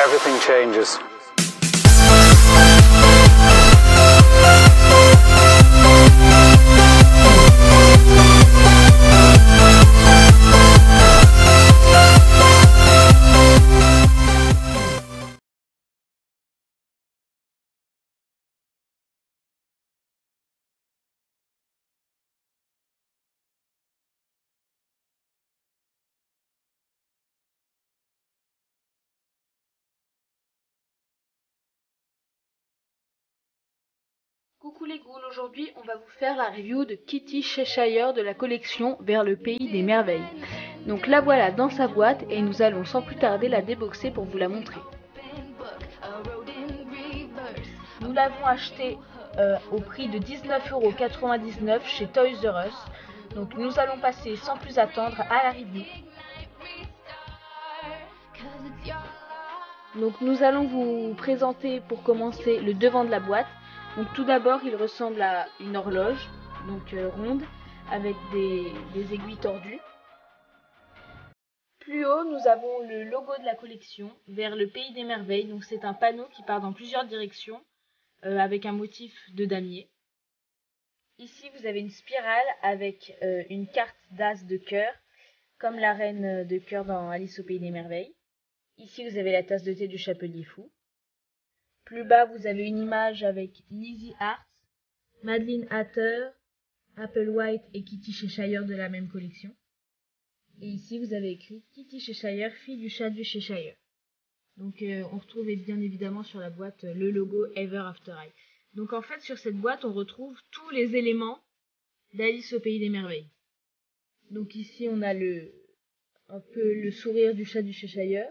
everything changes. Coucou les ghouls, aujourd'hui on va vous faire la review de Kitty Cheshire de la collection Vers le pays des merveilles. Donc la voilà dans sa boîte et nous allons sans plus tarder la déboxer pour vous la montrer. Nous l'avons achetée au prix de 19,99 € chez Toys R Us. Donc nous allons passer sans plus attendre à la review. Donc nous allons vous présenter pour commencer le devant de la boîte. Donc tout d'abord il ressemble à une horloge, donc ronde, avec des aiguilles tordues. Plus haut nous avons le logo de la collection, Vers le pays des merveilles, donc c'est un panneau qui part dans plusieurs directions, avec un motif de damier. Ici vous avez une spirale avec une carte d'as de cœur, comme la reine de cœur dans Alice au pays des merveilles. Ici vous avez la tasse de thé du chapelier fou. Plus bas, vous avez une image avec Lizzie Hart, Madeline Hatter, Applewhite et Kitty Cheshire de la même collection. Et ici, vous avez écrit Kitty Cheshire, fille du chat du Cheshire. Donc, on retrouve bien évidemment sur la boîte le logo Ever After High. Donc, en fait, sur cette boîte, on retrouve tous les éléments d'Alice au pays des merveilles. Donc, ici, on a un peu le sourire du chat du Cheshire.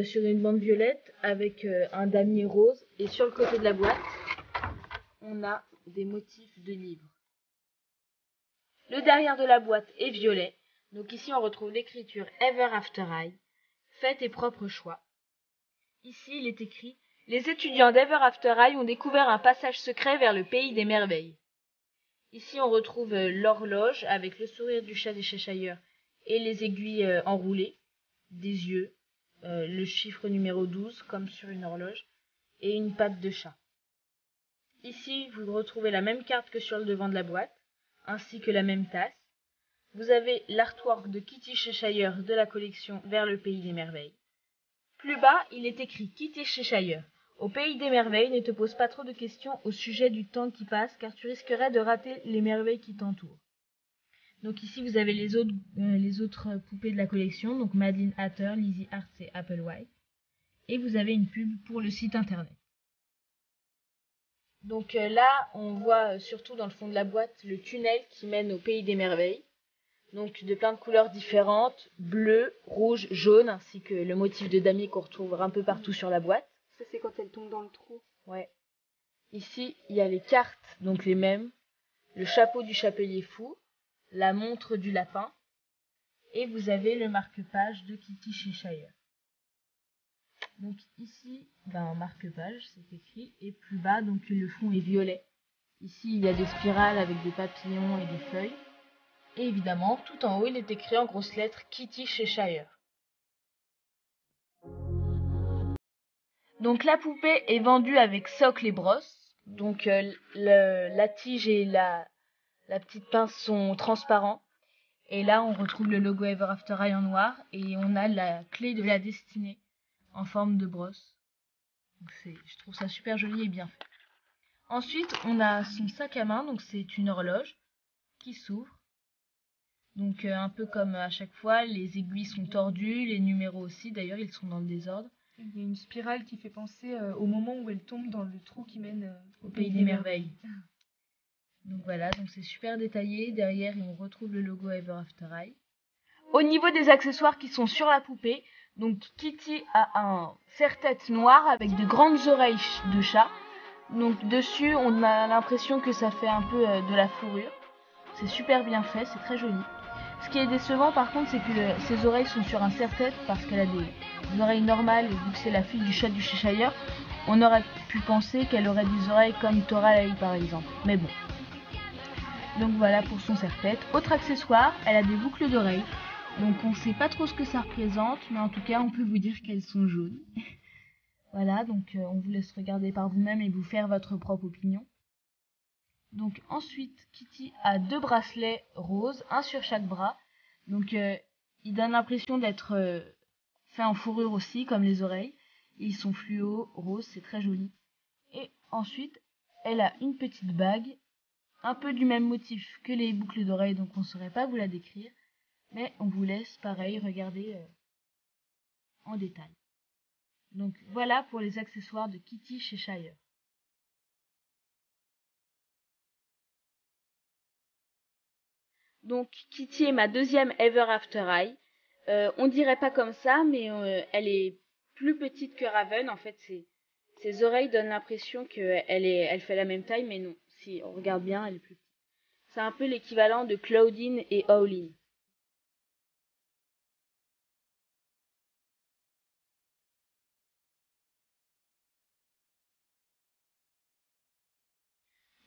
Sur une bande violette avec un damier rose, et sur le côté de la boîte on a des motifs de livres. Le derrière de la boîte est violet, donc ici on retrouve l'écriture Ever After High, fais tes propres choix. Ici il est écrit les étudiants d'Ever After High ont découvert un passage secret vers le pays des merveilles. Ici on retrouve l'horloge avec le sourire du chat des Cheshire et les aiguilles enroulées, des yeux, le chiffre numéro 12 comme sur une horloge et une patte de chat. Ici vous retrouvez la même carte que sur le devant de la boîte ainsi que la même tasse. Vous avez l'artwork de Kitty Cheshire de la collection Vers le pays des merveilles. Plus bas il est écrit Kitty Cheshire. Au pays des merveilles, ne te pose pas trop de questions au sujet du temps qui passe car tu risquerais de rater les merveilles qui t'entourent. Donc ici vous avez les autres poupées de la collection, donc Madeline Hatter, Lizzie Hart et Applewhite. Et vous avez une pub pour le site internet. Donc là on voit surtout dans le fond de la boîte le tunnel qui mène au pays des merveilles. Donc de plein de couleurs différentes, bleu, rouge, jaune, ainsi que le motif de damier qu'on retrouve un peu partout sur la boîte. Ça c'est quand elle tombe dans le trou. Ouais. Ici il y a les cartes, donc les mêmes, le chapeau du chapelier fou, la montre du lapin, et vous avez le marque-page de Kitty Cheshire. Donc ici, un marque-page, c'est écrit, et plus bas, donc le fond est violet. Ici, il y a des spirales avec des papillons et des feuilles. Et évidemment, tout en haut, il est écrit en grosses lettres Kitty Cheshire. Donc la poupée est vendue avec socle et brosse. Donc la tige et la petite pince sont transparents. Et là, on retrouve le logo Ever After High en noir. Et on a la clé de la destinée en forme de brosse. Donc je trouve ça super joli et bien fait. Ensuite, on a son sac à main. Donc c'est une horloge qui s'ouvre. Donc un peu comme à chaque fois, les aiguilles sont tordues, les numéros aussi. D'ailleurs, ils sont dans le désordre. Il y a une spirale qui fait penser au moment où elle tombe dans le trou qui mène au pays des merveilles. Donc voilà, donc c'est super détaillé. Derrière, on retrouve le logo Ever After High. Au niveau des accessoires qui sont sur la poupée, donc Kitty a un serre-tête noir avec de grandes oreilles de chat. Donc dessus, on a l'impression que ça fait un peu de la fourrure. C'est super bien fait, c'est très joli. Ce qui est décevant par contre, c'est que ses oreilles sont sur un serre-tête parce qu'elle a des oreilles normales, et vu que c'est la fille du chat du Cheshire, on aurait pu penser qu'elle aurait des oreilles comme Toralie par exemple. Mais bon. Donc voilà pour son serre-tête. Autre accessoire, elle a des boucles d'oreilles. Donc on sait pas trop ce que ça représente, mais en tout cas on peut vous dire qu'elles sont jaunes. Voilà, donc on vous laisse regarder par vous-même et vous faire votre propre opinion. Donc ensuite, Kitty a 2 bracelets roses, un sur chaque bras. Donc il donne l'impression d'être fait en fourrure aussi, comme les oreilles. Et ils sont fluo, roses, c'est très joli. Et ensuite, elle a une petite bague, un peu du même motif que les boucles d'oreilles, donc on ne saurait pas vous la décrire. Mais on vous laisse, pareil, regarder en détail. Donc voilà pour les accessoires de Kitty chez Shire. Donc Kitty est ma deuxième Ever After Eye. On dirait pas comme ça, mais elle est plus petite que Raven. En fait, ses oreilles donnent l'impression elle fait la même taille, mais non. Si on regarde bien, elle est plus petite. C'est un peu l'équivalent de Claudine et Owlin.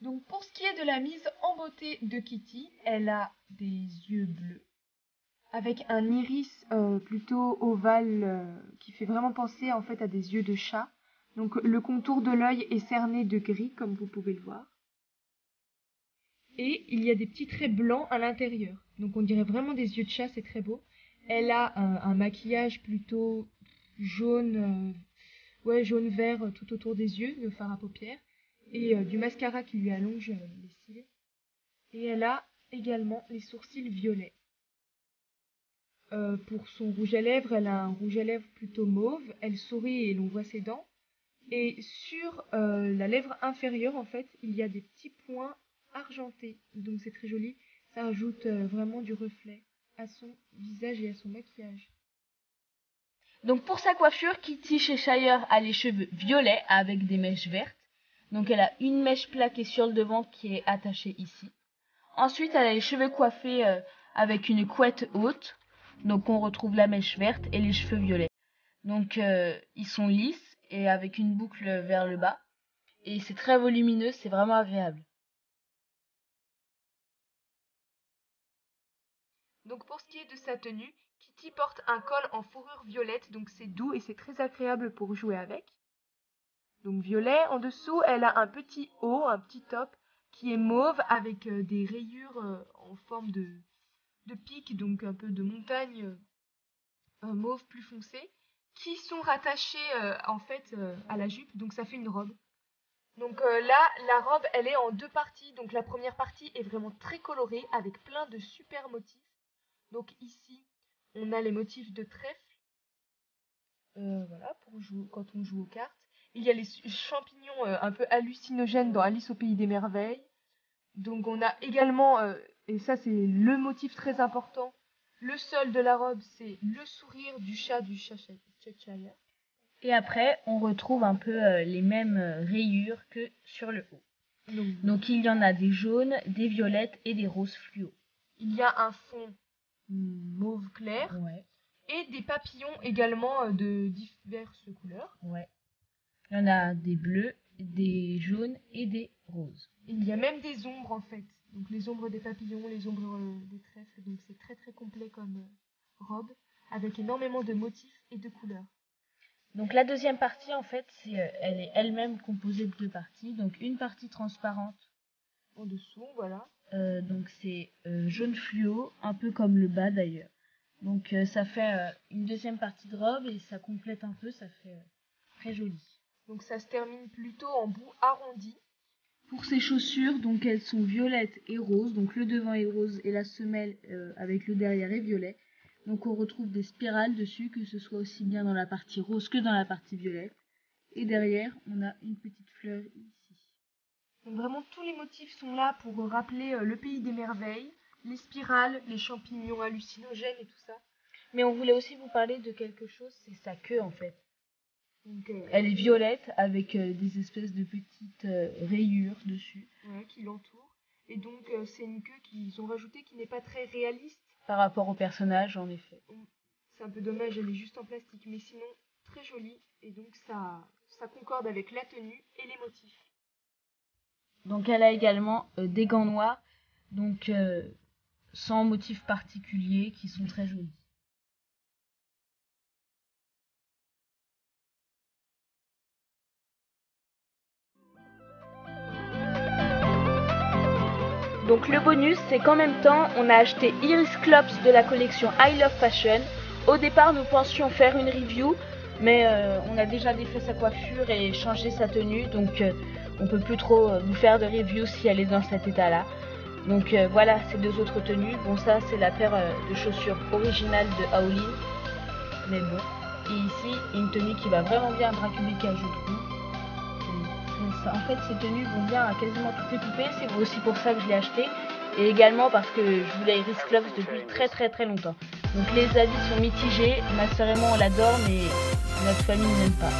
Donc pour ce qui est de la mise en beauté de Kitty, elle a des yeux bleus avec un iris plutôt ovale qui fait vraiment penser en fait à des yeux de chat. Donc le contour de l'œil est cerné de gris comme vous pouvez le voir. Et il y a des petits traits blancs à l'intérieur. Donc on dirait vraiment des yeux de chat, c'est très beau. Elle a un maquillage plutôt jaune, jaune-vert tout autour des yeux, de fard à paupières, et du mascara qui lui allonge les cils. Et elle a également les sourcils violets. Pour son rouge à lèvres, elle a un rouge à lèvres plutôt mauve. Elle sourit et l'on voit ses dents. Et sur la lèvre inférieure, en fait, il y a des petits points argentés. Donc c'est très joli. Ça ajoute vraiment du reflet à son visage et à son maquillage. Donc pour sa coiffure, Kitty chez Shire a les cheveux violets avec des mèches vertes. Donc elle a une mèche plaquée sur le devant qui est attachée ici. Ensuite, elle a les cheveux coiffés avec une couette haute. Donc on retrouve la mèche verte et les cheveux violets. Donc ils sont lisses et avec une boucle vers le bas. Et c'est très volumineux, c'est vraiment agréable. Donc pour ce qui est de sa tenue, Kitty porte un col en fourrure violette, donc c'est doux et c'est très agréable pour jouer avec. Donc violet, en dessous, elle a un petit haut, un petit top qui est mauve avec des rayures en forme de pic, donc un peu de montagne mauve plus foncé, qui sont rattachées en fait à la jupe, donc ça fait une robe. Donc là, la robe, elle est en 2 parties. Donc la première partie est vraiment très colorée avec plein de super motifs. Donc ici, on a les motifs de trèfle, voilà, pour jouer, quand on joue aux cartes. Il y a les champignons un peu hallucinogènes dans Alice au pays des merveilles. Donc on a également, et ça c'est le motif très important, le sol de la robe, c'est le sourire du chat du Cheshire. Et après, on retrouve un peu les mêmes rayures que sur le haut. Donc il y en a des jaunes, des violettes et des roses fluo. Il y a un fond mauve clair Ouais, et des papillons également de diverses couleurs. ouais. Il y en a des bleus, des jaunes et des roses. Il y a même des ombres en fait. Donc les ombres des papillons, les ombres des trèfles. Donc c'est très très complet comme robe avec énormément de motifs et de couleurs. Donc la deuxième partie, en fait, elle est elle-même composée de 2 parties. Donc une partie transparente, En dessous, voilà. donc c'est jaune fluo, un peu comme le bas d'ailleurs. Donc ça fait une deuxième partie de robe et ça complète un peu, ça fait très joli. Donc ça se termine plutôt en bout arrondi. Pour ces chaussures, donc elles sont violettes et roses, donc le devant est rose et la semelle avec le derrière est violet. Donc on retrouve des spirales dessus, que ce soit aussi bien dans la partie rose que dans la partie violette. Et derrière, on a une petite fleur ici. Donc vraiment tous les motifs sont là pour rappeler le pays des merveilles, les spirales, les champignons hallucinogènes et tout ça. Mais on voulait aussi vous parler de quelque chose, c'est sa queue en fait. Donc, elle est violette avec des espèces de petites rayures dessus. Ouais, qui l'entourent. Et donc c'est une queue qu'ils ont rajoutée qui n'est pas très réaliste. Par rapport au personnage, en effet. C'est un peu dommage, elle est juste en plastique, mais sinon très jolie. Et donc ça concorde avec la tenue et les motifs. Donc elle a également des gants noirs, donc sans motif particulier, qui sont très jolis. Donc le bonus, c'est qu'en même temps, on a acheté Iris Klops de la collection I Love Fashion. Au départ, nous pensions faire une review, mais on a déjà défait sa coiffure et changé sa tenue, donc on peut plus trop vous faire de review si elle est dans cet état-là. Donc voilà ces deux autres tenues. Bon, ça c'est la paire de chaussures originale de Aoline, mais bon. Et ici, une tenue qui va vraiment bien à Dracubeka, je trouve. En fait, ces tenues vont bien à quasiment toutes les poupées. C'est aussi pour ça que je l'ai acheté. Et également parce que je voulais Iris Klops depuis très longtemps. Donc les avis sont mitigés. Ma sœur et moi on l'adore, mais notre famille n'aime pas.